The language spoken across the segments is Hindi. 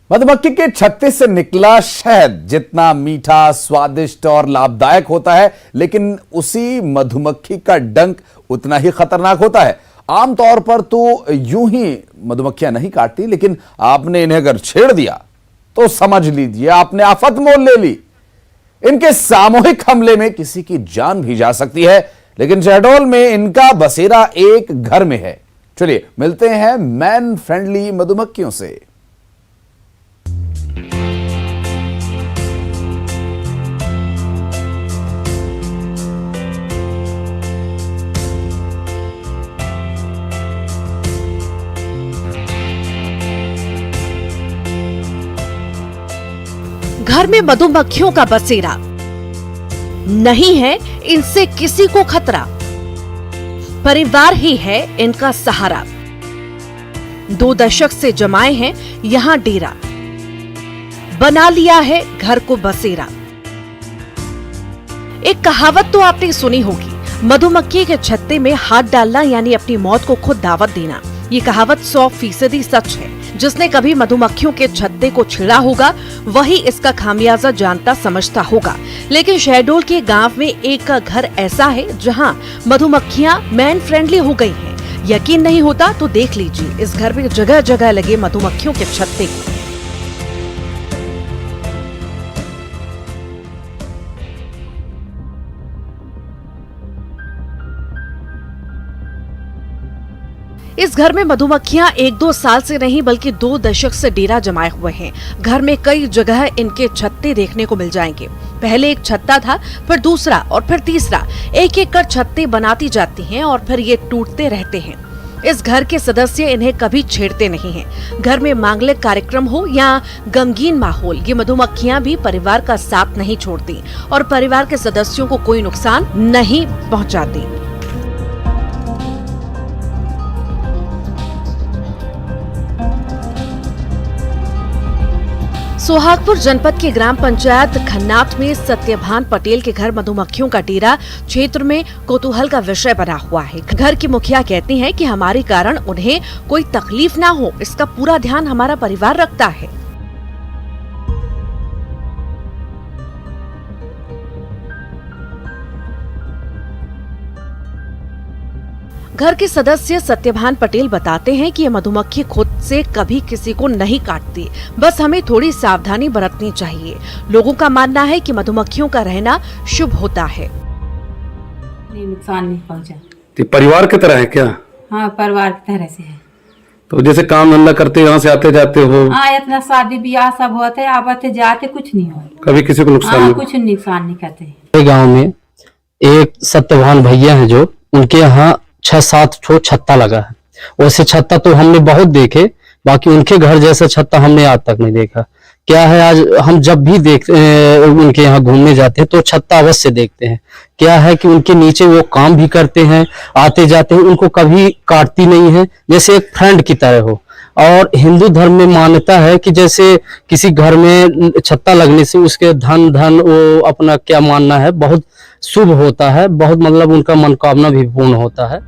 मधुमक्खी के छत्ते से निकला शहद जितना मीठा, स्वादिष्ट और लाभदायक होता है, लेकिन उसी मधुमक्खी का डंक उतना ही खतरनाक होता है। आमतौर पर तो यूं ही मधुमक्खियां नहीं काटती, लेकिन आपने इन्हें अगर छेड़ दिया तो समझ लीजिए आपने आफत मोल ले ली। इनके सामूहिक हमले में किसी की जान भी जा सकती है, लेकिन शहडोल में इनका बसेरा एक घर में है। चलिए मिलते हैं मैन फ्रेंडली मधुमक्खियों से। घर में मधुमक्खियों का बसेरा, नहीं है इनसे किसी को खतरा, परिवार ही है इनका सहारा। 2 दशक से जमाए हैं यहां डेरा, बना लिया है घर को बसेरा। एक कहावत तो आपने सुनी होगी, मधुमक्खी के छत्ते में हाथ डालना यानी अपनी मौत को खुद दावत देना। ये कहावत 100% सच है। जिसने कभी मधुमक्खियों के छत्ते को छेड़ा होगा वही इसका खामियाजा जानता समझता होगा। लेकिन शहडोल के गांव में एक घर ऐसा है जहां मधुमक्खियां मैन फ्रेंडली हो गई हैं। यकीन नहीं होता तो देख लीजिए इस घर में जगह जगह लगे मधुमक्खियों के छत्ते को। इस घर में मधुमक्खियां 1-2 साल से नहीं बल्कि 2 दशक से डेरा जमाए हुए हैं। घर में कई जगह इनके छत्ते देखने को मिल जाएंगे। पहले एक छत्ता था, फिर दूसरा और फिर तीसरा। एक एक कर छत्ते बनाती जाती हैं और फिर ये टूटते रहते हैं। इस घर के सदस्य इन्हें कभी छेड़ते नहीं हैं। घर में मांगलिक कार्यक्रम हो या गमगीन माहौल, ये मधुमक्खियां भी परिवार का साथ नहीं छोड़ती और परिवार के सदस्यों को कोई नुकसान नहीं पहुंचाती। सोहागपुर जनपद के ग्राम पंचायत खन्नाथ में सत्यभान पटेल के घर मधुमक्खियों का डेरा क्षेत्र में कौतूहल का विषय बना हुआ है। घर की मुखिया कहती हैं कि हमारे कारण उन्हें कोई तकलीफ ना हो, इसका पूरा ध्यान हमारा परिवार रखता है। घर के सदस्य सत्यभान पटेल बताते हैं कि ये मधुमक्खी खुद से कभी किसी को नहीं काटती, बस हमें थोड़ी सावधानी बरतनी चाहिए। लोगों का मानना है कि मधुमक्खियों का रहना शुभ होता है। नुकसान नहीं पहुंचा। तो परिवार की तरह है क्या? हाँ, परिवार की तरह से है। तो जैसे काम धंधा करते यहाँ से आते जाते हो? हाँ, इतना शादी ब्याह सब होते है, आते जाते कुछ नहीं हो, कभी किसी को नुकसान नहीं? कुछ नुकसान नहीं करते। गाँव में एक सत्यभान भैया है जो उनके यहाँ 6-7 ठो छत्ता लगा है। वैसे छत्ता तो हमने बहुत देखे, बाकी उनके घर जैसा छत्ता हमने आज तक नहीं देखा। क्या है, आज हम जब भी उनके यहाँ घूमने जाते हैं तो छत्ता अवश्य देखते हैं। क्या है कि उनके नीचे वो काम भी करते हैं, आते जाते हैं, उनको कभी काटती नहीं है, जैसे एक फ्रेंड की तरह हो। और हिंदू धर्म में मान्यता है कि जैसे किसी घर में छत्ता लगने से उसके धन वो अपना क्या मानना है बहुत शुभ होता है, बहुत मतलब उनका मनोकामना भी पूर्ण होता है।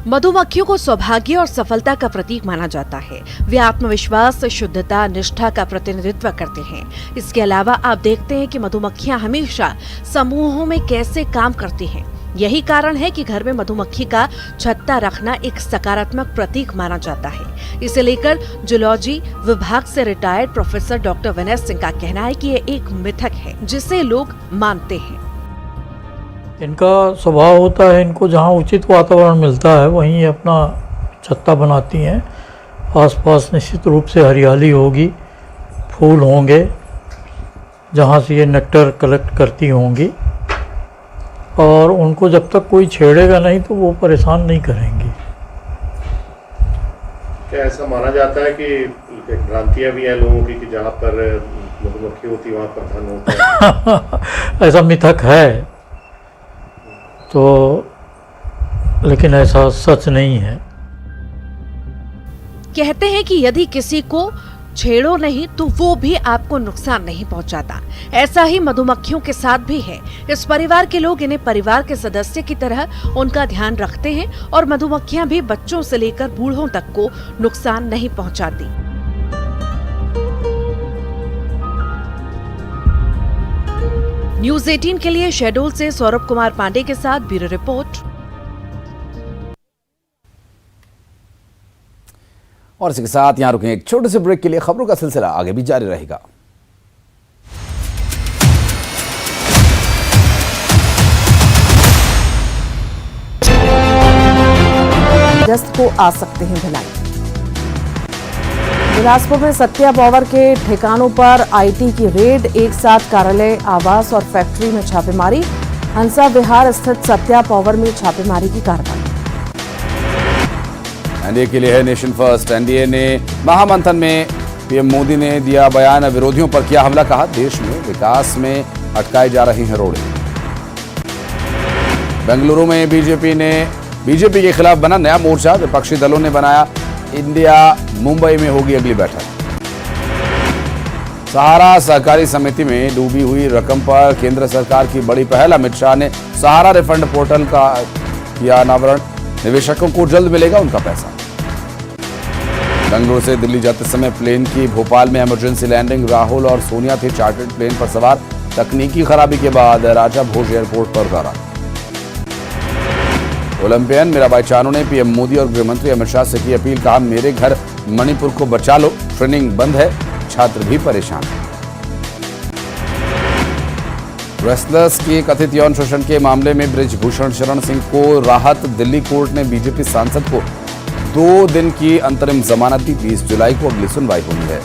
मधुमक्खियों को सौभाग्य और सफलता का प्रतीक माना जाता है। वे आत्मविश्वास, शुद्धता, निष्ठा का प्रतिनिधित्व करते हैं। इसके अलावा आप देखते हैं कि मधुमक्खियां हमेशा समूहों में कैसे काम करती हैं। यही कारण है कि घर में मधुमक्खी का छत्ता रखना एक सकारात्मक प्रतीक माना जाता है। इसे लेकर जूलॉजी विभाग से retired professor doctor Vinay Singh का कहना है कि ये एक मिथक है जिसे लोग मानते हैं। इनका स्वभाव होता है, इनको जहाँ उचित वातावरण मिलता है वहीं ये अपना छत्ता बनाती हैं। आसपास निश्चित रूप से हरियाली होगी, फूल होंगे जहाँ से ये नेक्टर कलेक्ट करती होंगी, और उनको जब तक कोई छेड़ेगा नहीं तो वो परेशान नहीं करेंगी। क्या ऐसा माना जाता है कि भ्रांतियाँ भी हैं लोगों की कि जहाँ पर मधुमक्खी होती वहाँ पर धन होता है? ऐसा मिथक है तो, लेकिन ऐसा सच नहीं है। कहते हैं कि यदि किसी को छेड़ो नहीं तो वो भी आपको नुकसान नहीं पहुंचाता। ऐसा ही मधुमक्खियों के साथ भी है। इस परिवार के लोग इन्हें परिवार के सदस्य की तरह उनका ध्यान रखते हैं और मधुमक्खियां भी बच्चों से लेकर बूढ़ों तक को नुकसान नहीं पहुंचाती। न्यूज 18 के लिए शहडोल से सौरभ कुमार पांडे के साथ ब्यूरो रिपोर्ट। और इसी के साथ यहां रुकें एक छोटे से ब्रेक के लिए। खबरों का सिलसिला आगे भी जारी रहेगा। अगस्त को आ सकते हैं भिलाई। बिलासपुर में सत्या पावर के ठिकानों पर आईटी की रेड, एक साथ कार्यालय, आवास और फैक्ट्री में छापेमारी। हंसा विहार स्थित सत्या पावर में छापेमारी की कार्रवाई। एनडीए के लिए है नेशन फर्स्ट। एनडीए ने महामंथन में पीएम मोदी ने दिया बयान, विरोधियों पर किया हमला, कहा देश में विकास में अटकाई जा रही हैं रोड़ें। बेंगलुरु में बीजेपी के खिलाफ बना नया मोर्चा, विपक्षी दलों ने बनाया इंडिया। मुंबई में होगी अगली बैठक। सहारा सहकारी समिति में डूबी हुई रकम पर केंद्र सरकार की बड़ी पहल, अमित शाह ने सहारा रिफंड पोर्टल का किया अनावरण, निवेशकों को जल्द मिलेगा उनका पैसा। बेंगलुरु से दिल्ली जाते समय प्लेन की भोपाल में इमरजेंसी लैंडिंग, राहुल और सोनिया थे चार्टर्ड प्लेन पर सवार, तकनीकी खराबी के बाद राजा भोज एयरपोर्ट पर उतारा। ओलंपियन मीराबाई चानू ने पीएम मोदी और गृहमंत्री अमित शाह से की अपील, कहा मेरे घर मणिपुर को बचा लो, ट्रेनिंग बंद है, छात्र भी परेशान। रेसलर्स के कथित यौन शोषण के मामले में बृजभूषण शरण सिंह को राहत, दिल्ली कोर्ट ने बीजेपी सांसद को 2 दिन की अंतरिम जमानत दी, 20 जुलाई को अगली सुनवाई होनी है।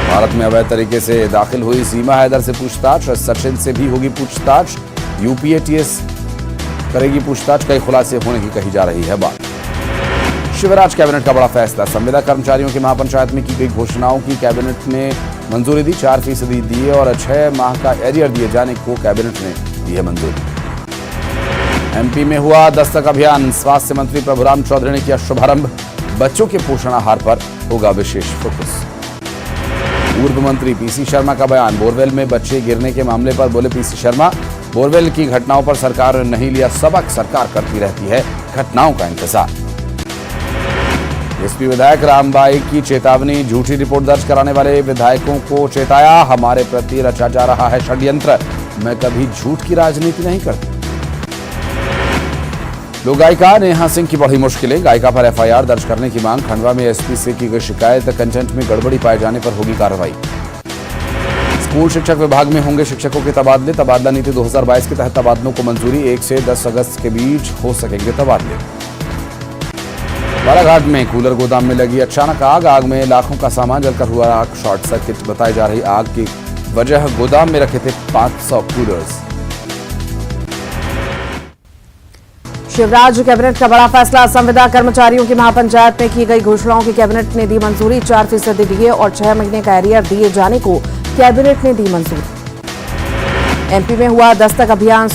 भारत में अवैध तरीके से दाखिल हुई सीमा हैदर से पूछताछ, सचिन से भी होगी पूछताछ, यूपीएटीएस करेगी पूछताछ, कई खुलासे होने की कही जा रही है बात। शिवराज कैबिनेट का बड़ा फैसला, संविदा कर्मचारियों की महापंचायत में की गई घोषणाओं की कैबिनेट ने मंजूरी दी, 4% दिए और 6 माह का एरियर दिए जाने को कैबिनेट ने दी है मंजूरी। एमपी में हुआ दस्तक अभियान, स्वास्थ्य मंत्री प्रभुराम चौधरी ने किया शुभारंभ, बच्चों के पोषण आहार पर होगा विशेष फोकस। पूर्व मंत्री पीसी शर्मा का बयान, बोरवेल में बच्चे गिरने के मामले पर बोले पीसी शर्मा, बोरवेल की घटनाओं पर सरकार ने नहीं लिया सबक, सरकार करती रहती है घटनाओं का इंतजार। एसपी विधायक रामबाई की चेतावनी, झूठी रिपोर्ट दर्ज कराने वाले विधायकों को चेताया, हमारे प्रति रचा जा रहा है षड्यंत्र, मैं कभी झूठ की राजनीति नहीं करती। लोक गायिका नेहा सिंह की बढ़ी मुश्किलें, गायिका पर एफआईआर दर्ज करने की मांग, खंडवा में एसपी से की गई शिकायत, कंटेंट में गड़बड़ी पाए जाने पर होगी कार्रवाई। स्कूल शिक्षक विभाग में होंगे शिक्षकों के तबादले, तबादला नीति 2022 के तहत तबादलों को मंजूरी, 1 से 10 अगस्त के बीच हो सकेंगे तबादले। बालाघाट में कूलर गोदाम में लगी अचानक आग, आग में लाखों का सामान जलकर हुआ आग, शॉर्ट सर्किट बताई जा रही आग की वजह, गोदाम में रखे थे 500 कूलर्स। शिवराज कैबिनेट का बड़ा फैसला, संविदा कर्मचारियों की महापंचायत में की गई घोषणाओं की कैबिनेट ने दी मंजूरी, 4% दिए और 6 महीने का एरियर दिए जाने को कैबिनेट ने दी मंजूरी। एमपी में हुआ दस्तक अभियान,